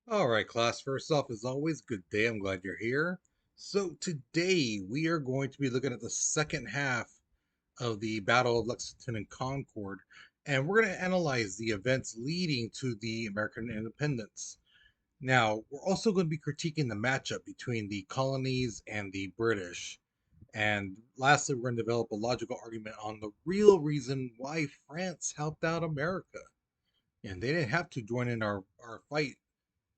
All right, class. First off, as always, good day. I'm glad you're here. So, today we are going to be looking at the second half of the Battle of Lexington and Concord, and we're going to analyze the events leading to the American independence. Now, we're also going to be critiquing the matchup between the colonies and the British. And lastly, we're going to develop a logical argument on the real reason why France helped out America. And they didn't have to join in our fight.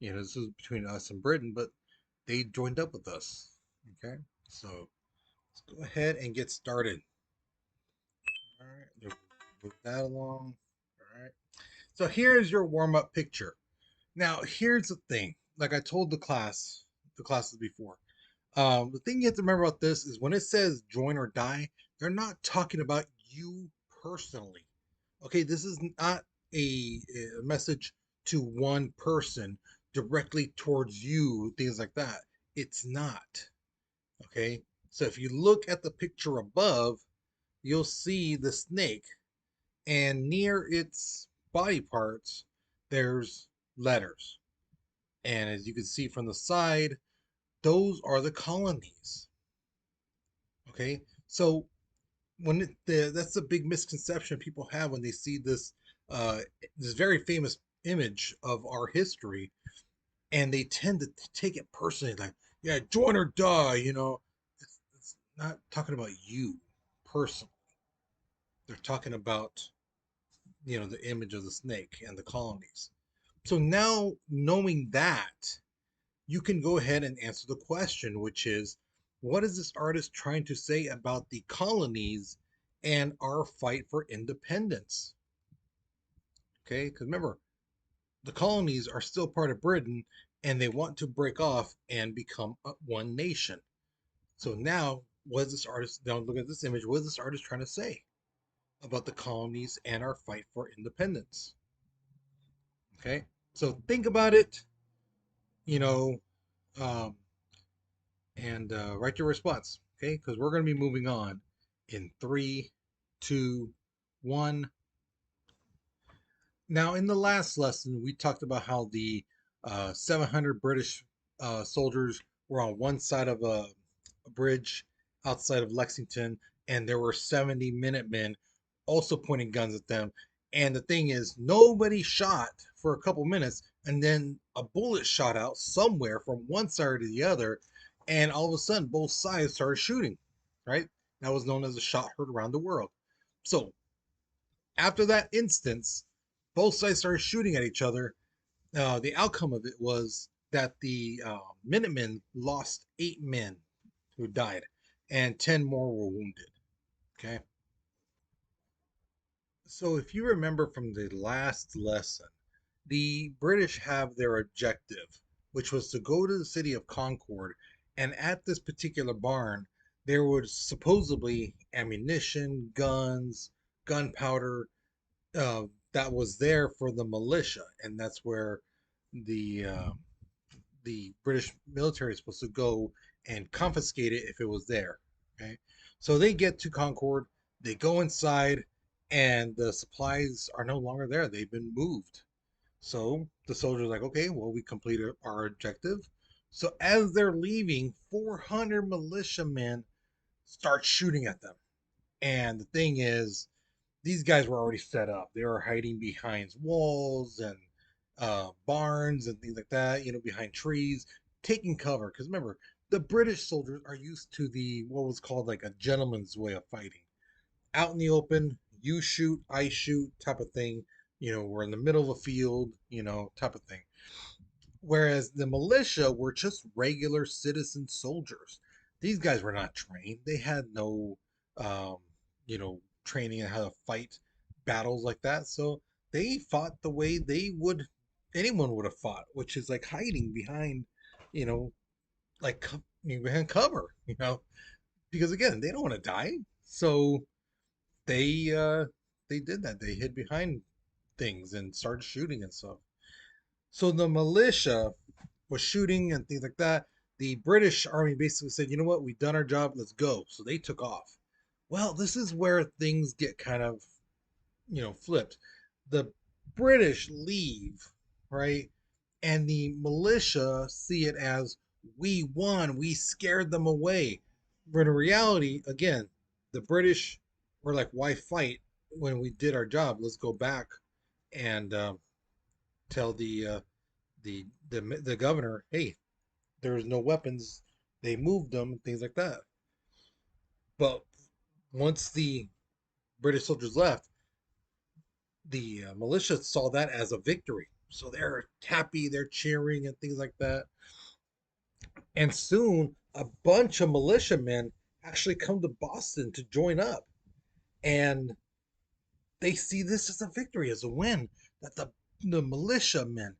This is between us and Britain, but they joined up with us. Okay, so let's go ahead and get started. All right, move that along. All right, so here's your warm up picture. Now, here's the thing. Like I told the classes before, the thing you have to remember about this is when it says join or die, they're not talking about you personally. Okay, this is not a message to one person directly towards you, things like that. It's not. Okay, so if you look at the picture above, you'll see the snake, and near its body parts, there's letters. And as you can see from the side, those are the colonies. Okay, so that's a big misconception people have when they see uh, this very famous image of our history, and they tend to take it personally, like, yeah, join or die. It's not talking about you personally. They're talking about the image of the snake and the colonies. So now knowing that, you can go ahead and answer the question, which is, what is this artist trying to say about the colonies and our fight for independence? Okay, because remember, the colonies are still part of Britain and they want to break off and become one nation. So now, what is this artist? Now look at this image. What is this artist trying to say about the colonies and our fight for independence? Okay, so think about it, you know, um, and write your response. Okay, because we're going to be moving on in three, two, one. Now, in the last lesson, we talked about how the 700 British soldiers were on one side of a bridge outside of Lexington, and there were 70 Minutemen also pointing guns at them. And the thing is, nobody shot for a couple minutes, and then a bullet shot out somewhere from one side to the other, and all of a sudden, both sides started shooting. Right? That was known as a shot heard around the world. So after that instance, both sides started shooting at each other. The outcome of it was that the Minutemen lost 8 men who died, and 10 more were wounded. Okay. So, if you remember from the last lesson, the British have their objective, which was to go to the city of Concord, and at this particular barn, there was supposedly ammunition, guns, gunpowder, uh, that was there for the militia, and that's where the uh, the British military is supposed to go and confiscate it if it was there. Okay, so they get to Concord, they go inside, and the supplies are no longer there. They've been moved. So the soldiers are like, okay, well, we completed our objective. So as they're leaving, 400 militiamen start shooting at them. And the thing is, these guys were already set up. They were hiding behind walls and barns and things like that, behind trees, taking cover. Because remember, the British soldiers are used to the what was called like a gentleman's way of fighting. Out in the open, you shoot, I shoot, type of thing. We're in the middle of a field, type of thing. Whereas the militia were just regular citizen soldiers. These guys were not trained. They had no, training in how to fight battles like that. So they fought the way anyone would have fought, which is like hiding behind, you know, behind cover, because again, they don't want to die. So they, uh, they did that. They hid behind things and started shooting and stuff. So the militia was shooting and things like that. The British Army basically said, you know what, we've done our job, let's go. So they took off. Well, this is where things get kind of, flipped. The British leave, right? and the militia see it as we won, we scared them away. But in reality, again, the British were like, why fight when we did our job? Let's go back and tell the governor, hey, there's no weapons. They moved them, things like that. But once the British soldiers left, the militia saw that as a victory. So they're happy, they're cheering and things like that. And soon, a bunch of militiamen actually come to Boston to join up. And they see this as a victory, as a win. That the militiamen,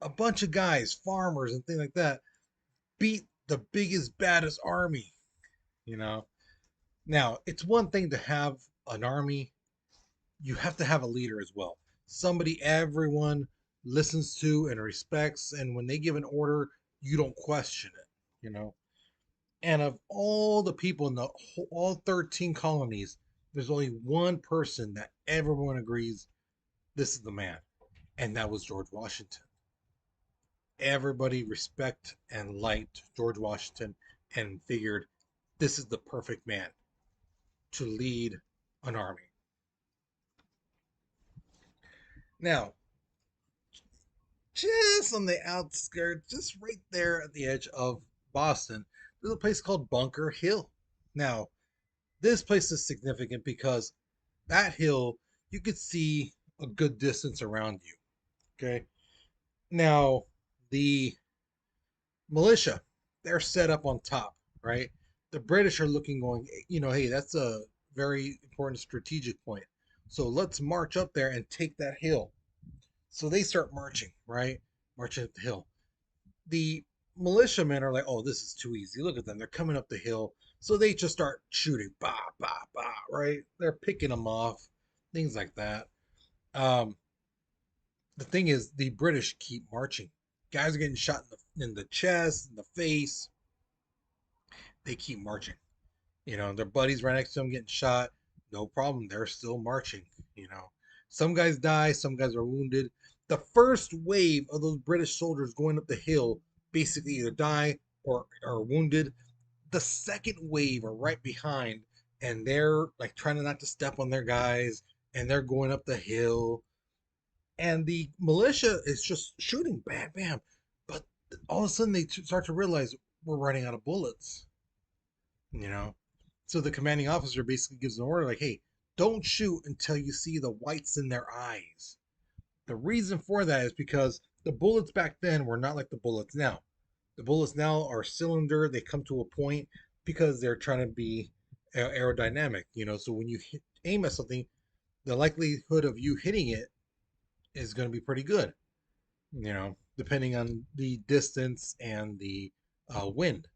a bunch of guys, farmers and things like that, beat the biggest, baddest army. You know, now it's one thing to have an army, you have to have a leader as well. Somebody everyone listens to and respects, and when they give an order, you don't question it. You know, and of all the people in the whole, all 13 colonies, there's only one person that everyone agrees this is the man, and that was George Washington. Everybody respect and liked George Washington and figured this is the perfect man to lead an army. Now, just on the outskirts, just right there at the edge of Boston, there's a place called Bunker Hill. Now, this place is significant because that hill you could see a good distance around you. Okay. Now, the militia, they're set up on top, right? The British are looking, going, hey, that's a very important strategic point. So let's march up there and take that hill. So they start marching, right? Marching up the hill. The militiamen are like, oh, this is too easy. Look at them. They're coming up the hill. So they just start shooting, bah, bah, bah, right? They're picking them off, things like that. Um, the thing is, the British keep marching. Guys are getting shot in the chest, in the face. They keep marching. Their buddies right next to them getting shot. No problem. They're still marching. Some guys die, some guys are wounded. The first wave of those British soldiers going up the hill basically either die or are wounded. The second wave are right behind, and they're like trying to not to step on their guys, and they're going up the hill, and the militia is just shooting, bam, bam. But all of a sudden, they start to realize we're running out of bullets. You know, so the commanding officer basically gives an order like, "Hey, don't shoot until you see the whites in their eyes." The reason for that is because the bullets back then were not like the bullets now. The bullets now are cylinder. They come to a point because they're trying to be aerodynamic. So when you aim at something, the likelihood of you hitting it is going to be pretty good. Depending on the distance and the wind.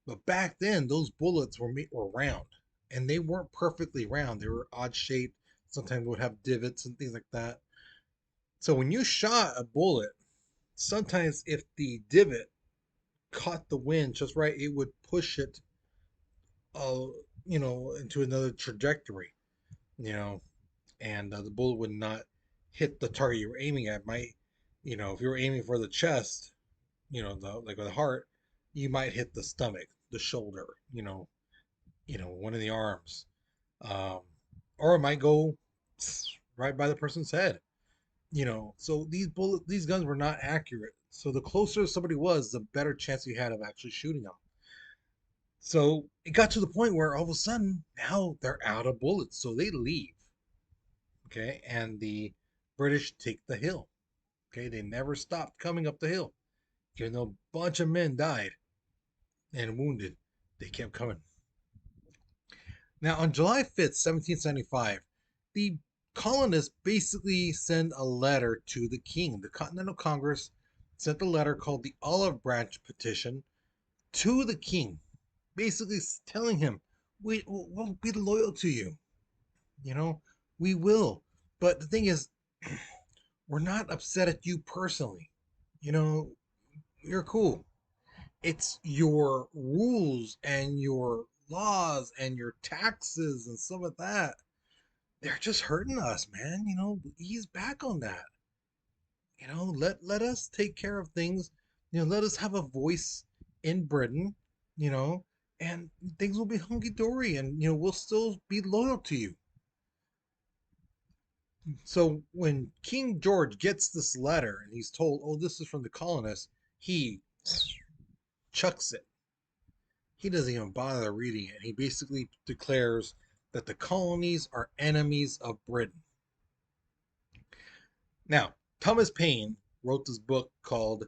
But back then, those bullets were round, and they weren't perfectly round. They were odd shaped. Sometimes would have divots and things like that. So when you shot a bullet, sometimes if the divot caught the wind just right, it would push it, uh, into another trajectory. You know, and the bullet would not hit the target you were aiming at. Might, if you were aiming for the chest, like with the heart, you might hit the stomach, the shoulder, one of the arms, um, or it might go right by the person's head. So these guns were not accurate. So the closer somebody was, the better chance you had of actually shooting them. So it got to the point where all of a sudden now they're out of bullets, so they leave. Okay, and the British take the hill. Okay, they never stopped coming up the hill, even though a bunch of men died and wounded. They kept coming. Now, on July 5th, 1775, the colonists basically send a letter to the king. The Continental Congress sent a letter called the Olive Branch Petition to the king, basically telling him, we'll be loyal to you. You know, we will. But the thing is, we're not upset at you personally. You know, you're cool. It's your rules and your laws and your taxes and some of that. They're just hurting us, man. Ease back on that. let us take care of things. Let us have a voice in Britain, you know, and things will be hunky dory, and we'll still be loyal to you. So when King George gets this letter and he's told, "Oh, this is from the colonists," he chucks it. He doesn't even bother reading it. He basically declares that the colonies are enemies of Britain. Now, Thomas Paine wrote this book called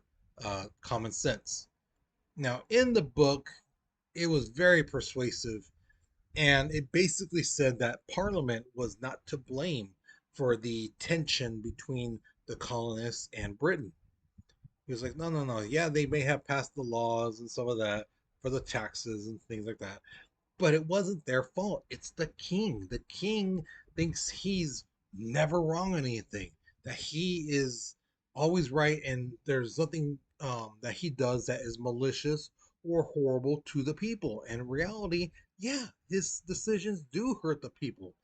Common Sense. Now, in the book, it was very persuasive, and it basically said that Parliament was not to blame for the tension between the colonists and Britain. He was like, no, no, no. Yeah, they may have passed the laws and some of that for the taxes and things like that, but it wasn't their fault. It's the king. The king thinks he's never wrong on anything, that he is always right, and there's nothing that he does that is malicious or horrible to the people. And in reality, yeah, his decisions do hurt the people.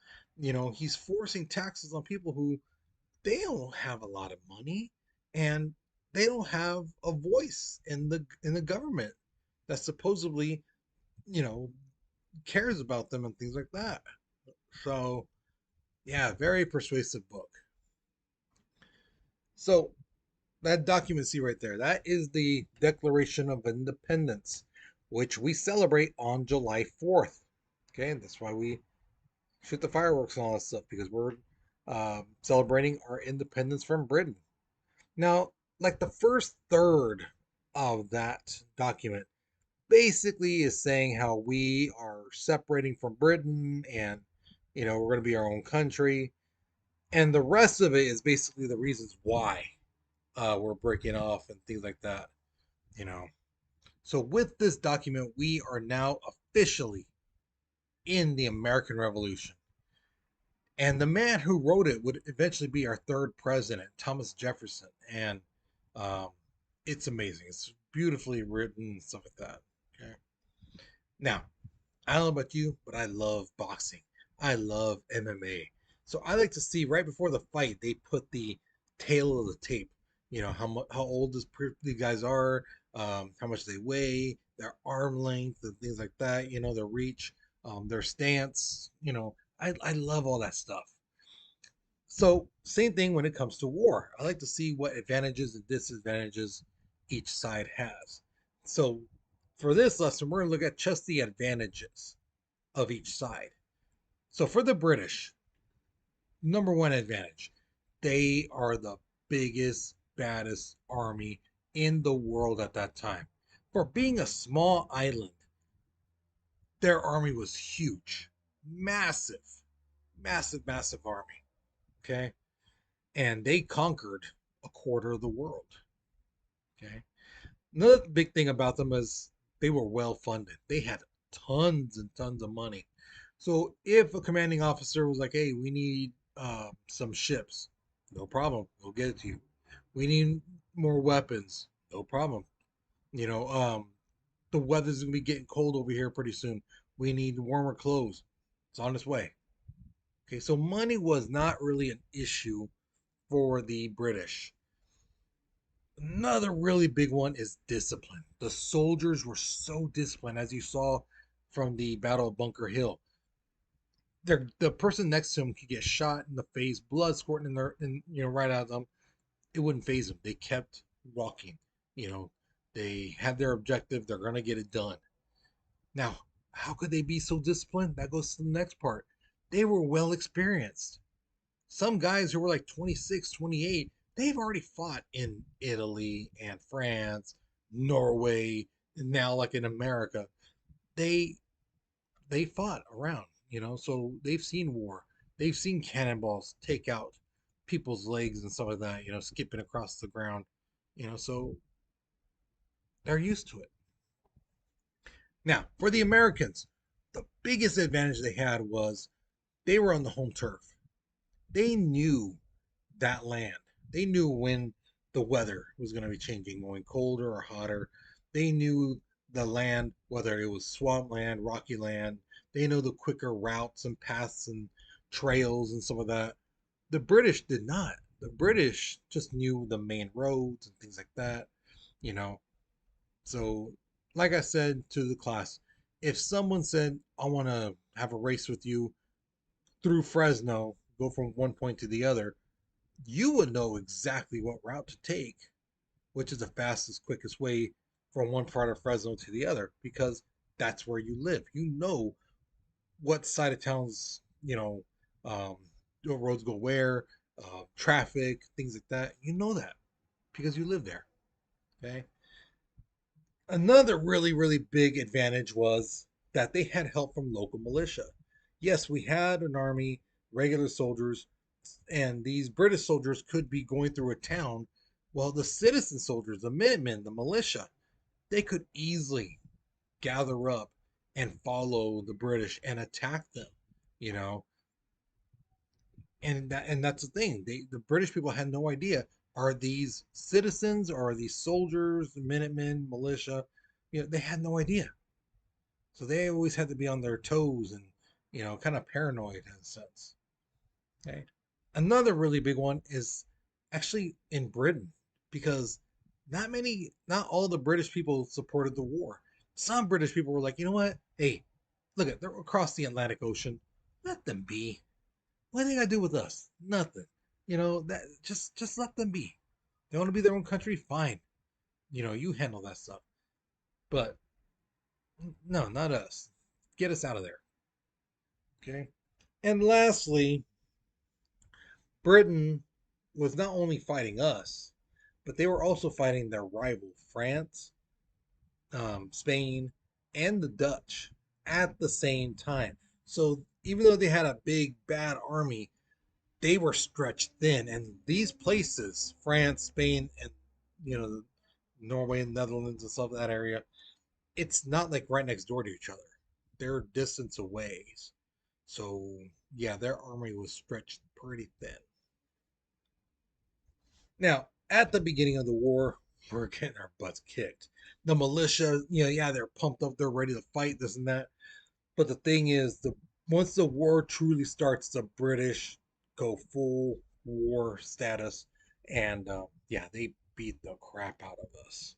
He's forcing taxes on people who they don't have a lot of money, and they don't have a voice in the government that supposedly, you know, cares about them and things like that. So, yeah, very persuasive book. So, that document, see right there, that is the Declaration of Independence, which we celebrate on July 4th. Okay, and that's why we shoot the fireworks and all that stuff, because we're celebrating our independence from Britain. Now, like the first third of that document basically is saying how we are separating from Britain, and we're going to be our own country, and the rest of it is basically the reasons why we're breaking off and things like that. You know, so with this document, we are now officially in the American Revolution, and the man who wrote it would eventually be our third president, Thomas Jefferson, and um, it's amazing. It's beautifully written and stuff like that. Okay, now I don't know about you, but I love boxing. I love MMA. So I like to see right before the fight they put the tail of the tape. How old the guys are, how much they weigh, their arm length, and things like that. Their reach, their stance. I love all that stuff. So same thing when it comes to war. I like to see what advantages and disadvantages each side has. So for this lesson, we're going to look at just the advantages of each side. So for the British, number one advantage, they are the biggest, baddest army in the world at that time. For being a small island, their army was huge, massive, massive, massive army. Okay. And they conquered a quarter of the world. Okay. Another big thing about them is they were well funded. They had tons and tons of money. So if a commanding officer was like, "Hey, we need some ships," no problem, we'll get it to you. We need more weapons, no problem. You know, the weather's gonna be getting cold over here pretty soon. We need warmer clothes. It's on its way. Okay, so money was not really an issue for the British. Another really big one is discipline. The soldiers were so disciplined, as you saw from the Battle of Bunker Hill. The person next to him could get shot in the face, blood squirting right out of them. It wouldn't phase them. They kept walking. You know, they had their objective. They're gonna get it done. Now, how could they be so disciplined? That goes to the next part. They were well experienced. Some guys who were like 26, 28, they've already fought in Italy and France, Norway, and now like in America. They they fought around, so they've seen war. They've seen cannonballs take out people's legs and stuff like that, skipping across the ground, so they're used to it. Now, for the Americans, the biggest advantage they had was they were on the home turf. They knew that land. They knew when the weather was going to be changing, going colder or hotter. They knew the land, whether it was swampland, rocky land. They know the quicker routes and paths and trails and some of that. The British did not. The British just knew the main roads and things like that, you know. So, like I said to the class, if someone said, I want to have a race with you through Fresno, go from one point to the other, you would know exactly what route to take, which is the fastest, quickest way from one part of Fresno to the other, because that's where you live. You know what side of town's, um, roads go where, traffic, things like that. You know that because you live there. Okay. Another really, really big advantage was that they had help from local militia. Yes, we had an army, regular soldiers, and these British soldiers could be going through a town. Well, the citizen soldiers, the Minutemen, the militia, they could easily gather up and follow the British and attack them, you know. And that's the thing. The British people had no idea, are these citizens or are these soldiers, Minutemen, militia? They had no idea. So they always had to be on their toes and, kind of paranoid in a sense. Okay. Another really big one is actually in Britain, because not all the British people supported the war. Some British people were like, you know what? Hey, look at they're across the Atlantic Ocean. Let them be. What do they got to do with us? Nothing. That just let them be. They want to be their own country. Fine. You handle that stuff. But no, not us. Get us out of there. Okay. And lastly, Britain was not only fighting us, but they were also fighting their rival, France, Spain, and the Dutch at the same time. So even though they had a big, bad army, they were stretched thin. And these places, France, Spain, and, Norway and Netherlands and stuff, that area, it's not like right next door to each other. They're distance away. So, yeah, their army was stretched pretty thin. Now, at the beginning of the war, we're getting our butts kicked. The militia, yeah, they're pumped up, they're ready to fight, this and that. But the thing is, the once the war truly starts, the British go full war status, and yeah, they beat the crap out of us.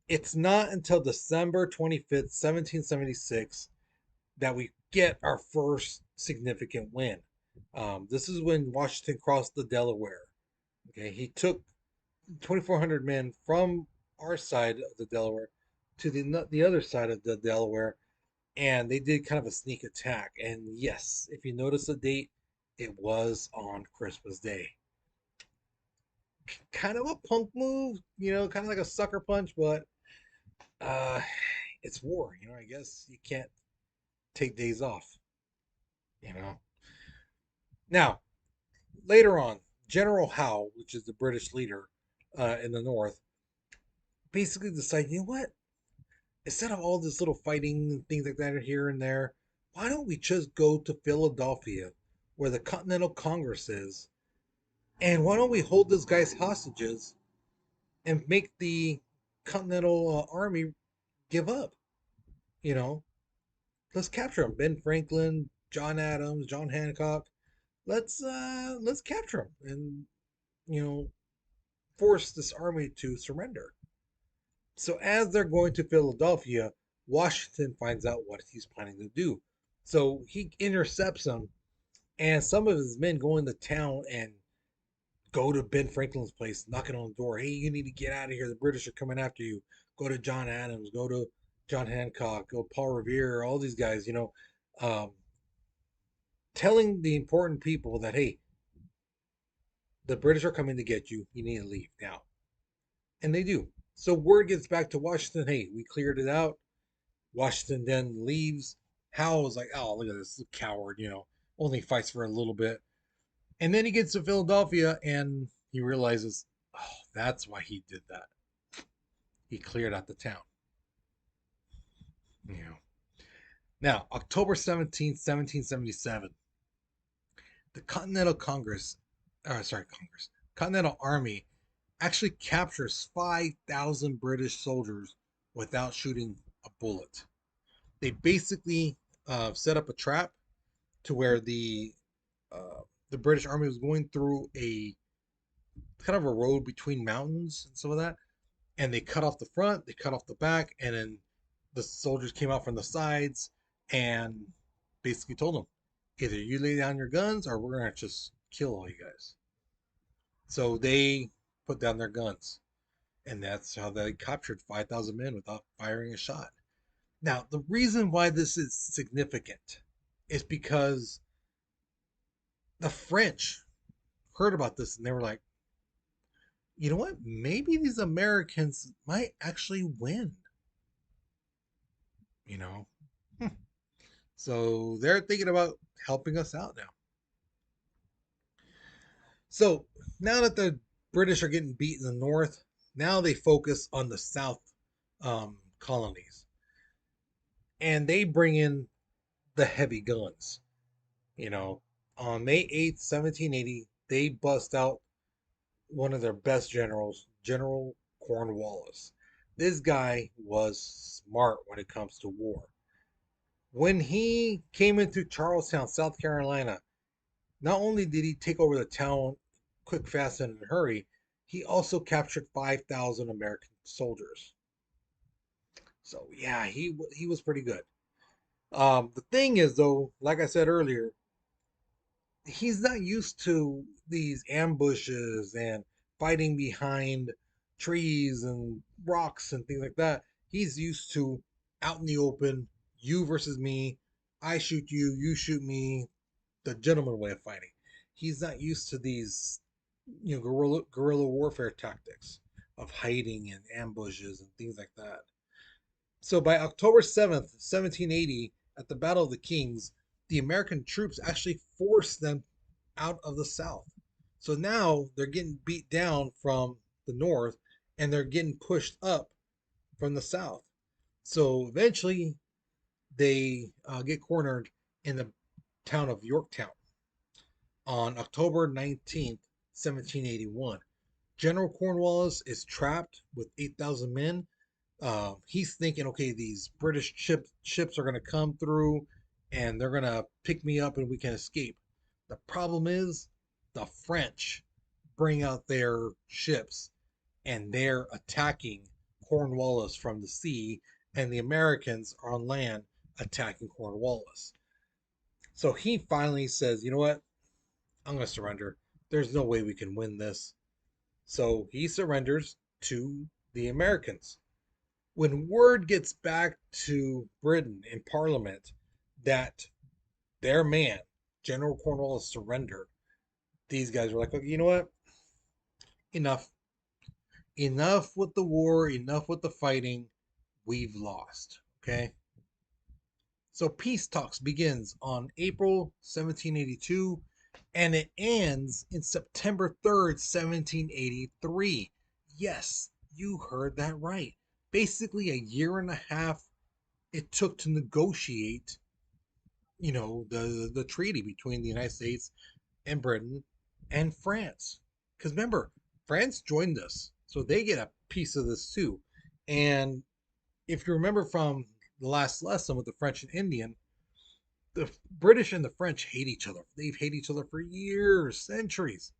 It's not until December 25th, 1776, that we get our first significant win. This is when Washington crossed the Delaware. Okay, he took 2,400 men from our side of the Delaware to the other side of the Delaware, and they did kind of a sneak attack. And yes, if you notice the date, it was on Christmas Day. Kind of a punk move, kind of like a sucker punch, but uh, it's war. I guess you can't take days off. You know. Now, later on, General Howe, which is the British leader in the North, basically decided, you know what? Instead of all this little fighting and things like that here and there, why don't we just go to Philadelphia, where the Continental Congress is, and why don't we hold those guys hostages and make the Continental Army give up? You know, let's capture them. Ben Franklin, John Adams, John Hancock. Let's capture them and you know force this army to surrender. So as they're going to Philadelphia, Washington finds out what he's planning to do. So he intercepts them, and some of his men go into town and go to Ben Franklin's place, knocking on the door. Hey, you need to get out of here. The British are coming after you. Go to John Adams. Go to John Hancock. Go Paul Revere. All these guys, um, telling the important people that hey, the British are coming to get you. You need to leave now, and they do. So word gets back to Washington. Hey, we cleared it out. Washington then leaves. Howe is like, oh, look at this coward, only fights for a little bit. And then he gets to Philadelphia and he realizes, oh, that's why he did that. He cleared out the town. You know. Now, October 17th, 1777, the Continental Congress, Congress, Continental Army actually captures 5,000 British soldiers without shooting a bullet. They basically set up a trap to where the British Army was going through a kind of a road between mountains and some of that. And they cut off the front, they cut off the back, and then the soldiers came out from the sides and basically told them, either you lay down your guns or we're gonna just kill all you guys. So they put down their guns, and that's how they captured 5,000 men without firing a shot. Now, the reason why this is significant is because the French heard about this and they were like, you know what? Maybe these Americans might actually win. You know, so they're thinking about helping us out now. So now that the British are getting beat in the north, now they focus on the south colonies, and they bring in the heavy guns. You know, on May 8th, 1780, they bust out one of their best generals, General Cornwallis. This guy was smart when it comes to war. When he came into Charlestown, South Carolina, not only did he take over the town quick, fast, and in a hurry, he also captured 5,000 American soldiers. So yeah, he was pretty good. The thing is, though, like I said earlier, he's not used to these ambushes and fighting behind trees and rocks and things like that. He's used to out in the open, you versus me. I shoot you, you shoot me. The gentleman way of fighting. He's not used to these, guerrilla warfare tactics of hiding and ambushes and things like that. So by October 7th, 1780, at the Battle of the Kings, the American troops actually forced them out of the South. So now they're getting beat down from the North and they're getting pushed up from the South. So eventually they get cornered in the town of Yorktown on October 19th, 1781. General Cornwallis is trapped with 8,000 men. He's thinking, okay, these British ships are going to come through and they're going to pick me up and we can escape. The problem is the French bring out their ships and they're attacking Cornwallis from the sea, and the Americans are on land attacking Cornwallis. So he finally says, you know what? I'm going to surrender. There's no way we can win this. So he surrenders to the Americans. When word gets back to Britain in Parliament that their man, General Cornwallis, surrendered, these guys were like, okay, you know what? Enough. Enough with the war, enough with the fighting. We've lost. Okay? So peace talks begins on April 1782 and it ends in September 3rd, 1783. Yes, you heard that right. Basically a year and a half it took to negotiate, the treaty between the United States and Britain and France. Cuz remember, France joined us. So they get a piece of this too. And if you remember from the last lesson with the French and Indian, the British and the French hate each other. They've hated each other for years, centuries.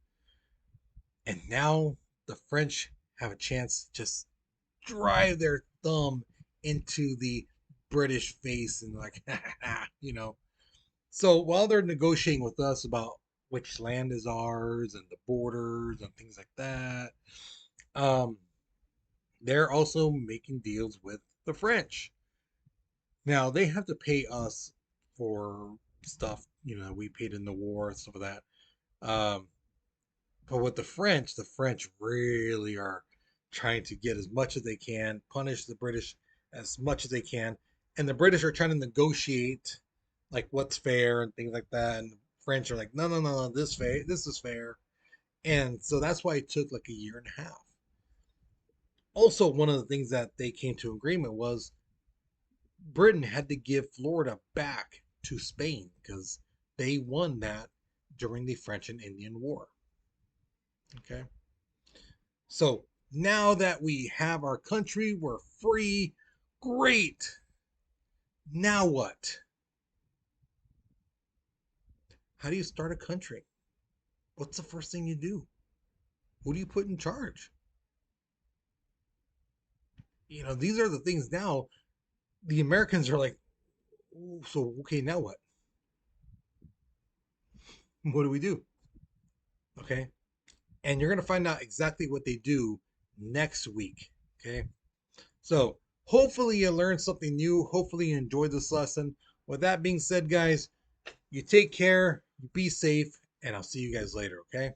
And now the French have a chance to just drive their thumb into the British face and like, you know. So while they're negotiating with us about which land is ours and the borders and things like that, um, they're also making deals with the French. Now they have to pay us for stuff, we paid in the war and stuff like that. But with the French really are trying to get as much as they can, punish the British as much as they can, and the British are trying to negotiate like what's fair and things like that, and the French are like, no, no, no, no, this is fair, and so that's why it took like a year and a half. Also, one of the things that they came to agreement was Britain had to give Florida back to Spain because they won that during the French and Indian War. Okay. So now that we have our country, we're free. Great. Now what? How do you start a country? What's the first thing you do? Who do you put in charge? These are the things now. The Americans are like, so okay, now what? What do we do? Okay. And you're going to find out exactly what they do next week. Okay. So hopefully you learned something new. Hopefully you enjoyed this lesson. With that being said, guys, you take care, be safe, and I'll see you guys later. Okay.